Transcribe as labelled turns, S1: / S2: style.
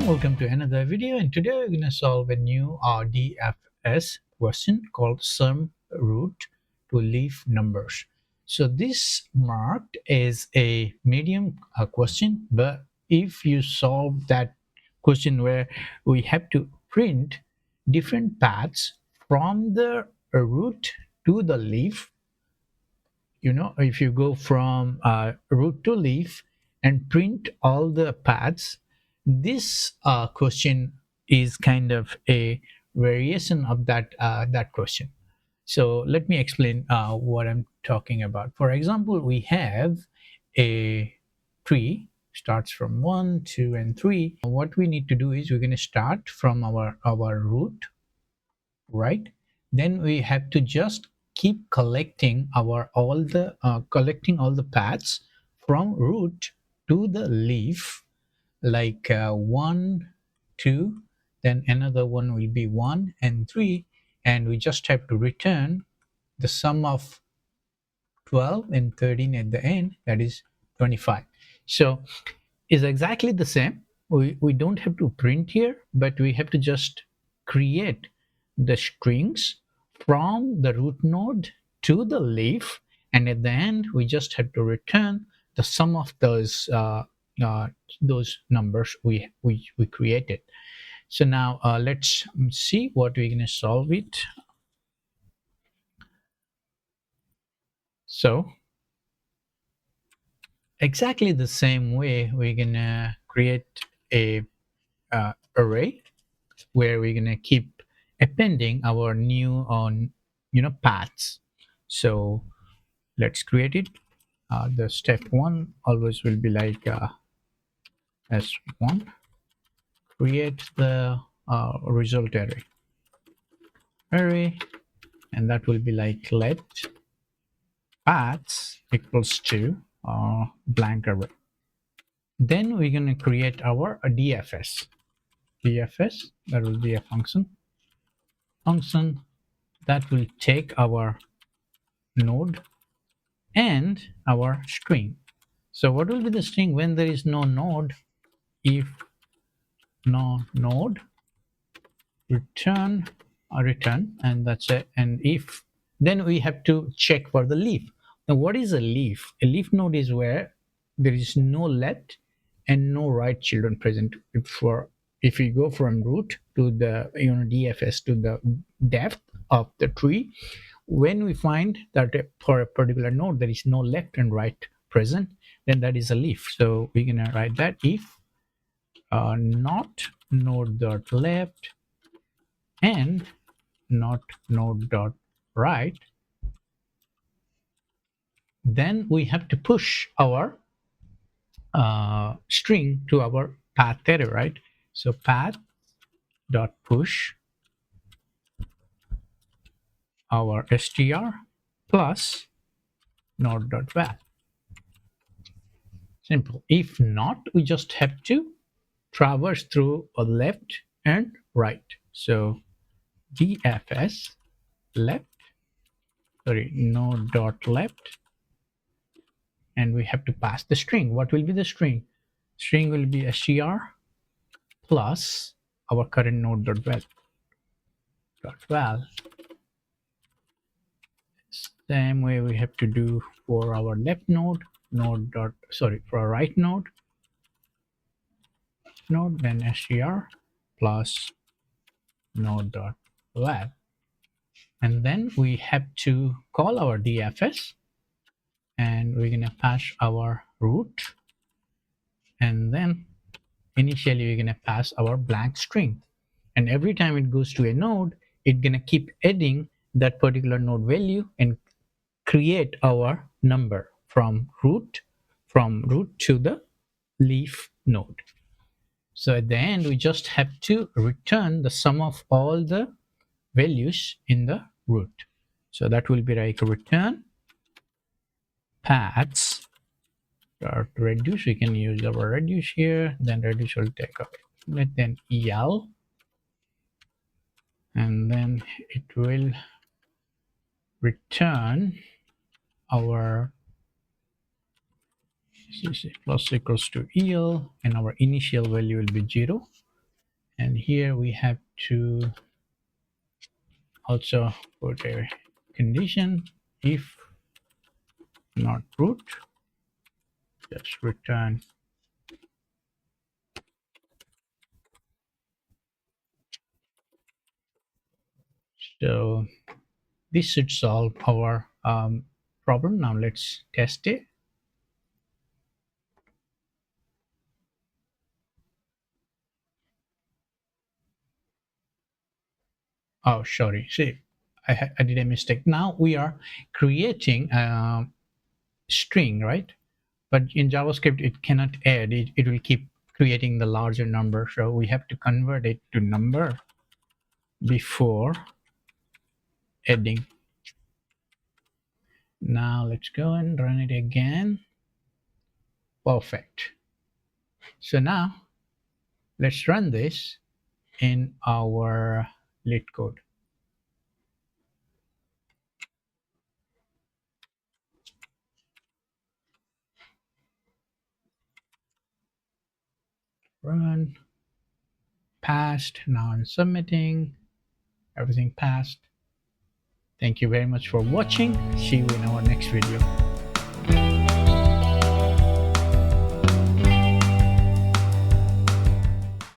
S1: welcome to another video, and today we're going to solve a new DFS question called sum root to leaf numbers. So this marked is a medium question, but if you solve that question where we have to print different paths from the root to the leaf, if you go from root to leaf and print all the paths, this question is kind of a variation of that question. So let me explain what I'm talking about. For example, we have a tree starts from 1 2 and 3. What we need to do is we're going to start from our root, right? Then we have to just keep collecting collecting all the paths from root to the leaf, like 1 2, then another one will be 1 and 3, and we just have to return the sum of 12 and 13 at the end, that is 25. So is exactly the same. We don't have to print here, but we have to just create the strings from the root node to the leaf, and at the end we just have to return the sum of those numbers we created. So now let's see what we're going to solve it. So exactly the same way we're going to create a array where we're gonna keep appending our new on paths. So let's create it. The step one always will be like s1, create the result array, and that will be like let paths equals to blank array. Then we're going to create our dfs. That will be a function that will take our node and our string. So what will be the string when there is no node? If no node, return and that's it. And if, then we have to check for the leaf. Now what is a leaf? A leaf node is where there is no left and no right children present. If we go from root to the DFS to the depth of the tree, when we find that for a particular node there is no left and right present, then that is a leaf. So we're gonna write that if not node dot left and not node dot right, then we have to push our string to our path array, right? So path dot push our str plus node dot val. Simple. If not, we just have to traverse through a left and right. So dfs left, node dot left, and we have to pass the string. What will be the string? String will be str plus our current node dot val. Same way we have to do for our left node, for our right node, then str plus node dot val. And then we have to call our dfs, and we're gonna pass our root, and then initially we're gonna pass our blank string, and every time it goes to a node, it's gonna keep adding that particular node value and create our number from root to the leaf node. So at the end we just have to return the sum of all the values in the root. So that will be like return paths dot reduce. We can use our reduce here, then reduce will take up it, then el, and then it will return our plus equals to el, and our initial value will be 0. And here we have to also put a condition. If not root, just return. So this should solve our problem. Now let's test it. Oh, sorry. See, I did a mistake. Now we are creating a string, right? But in JavaScript, it cannot add. It will keep creating the larger number. So we have to convert it to number before adding. Now let's go and run it again. Perfect. So now let's run this in our lit code. Run, passed. Now I'm submitting. Everything passed. Thank you very much for watching. See you in our next video.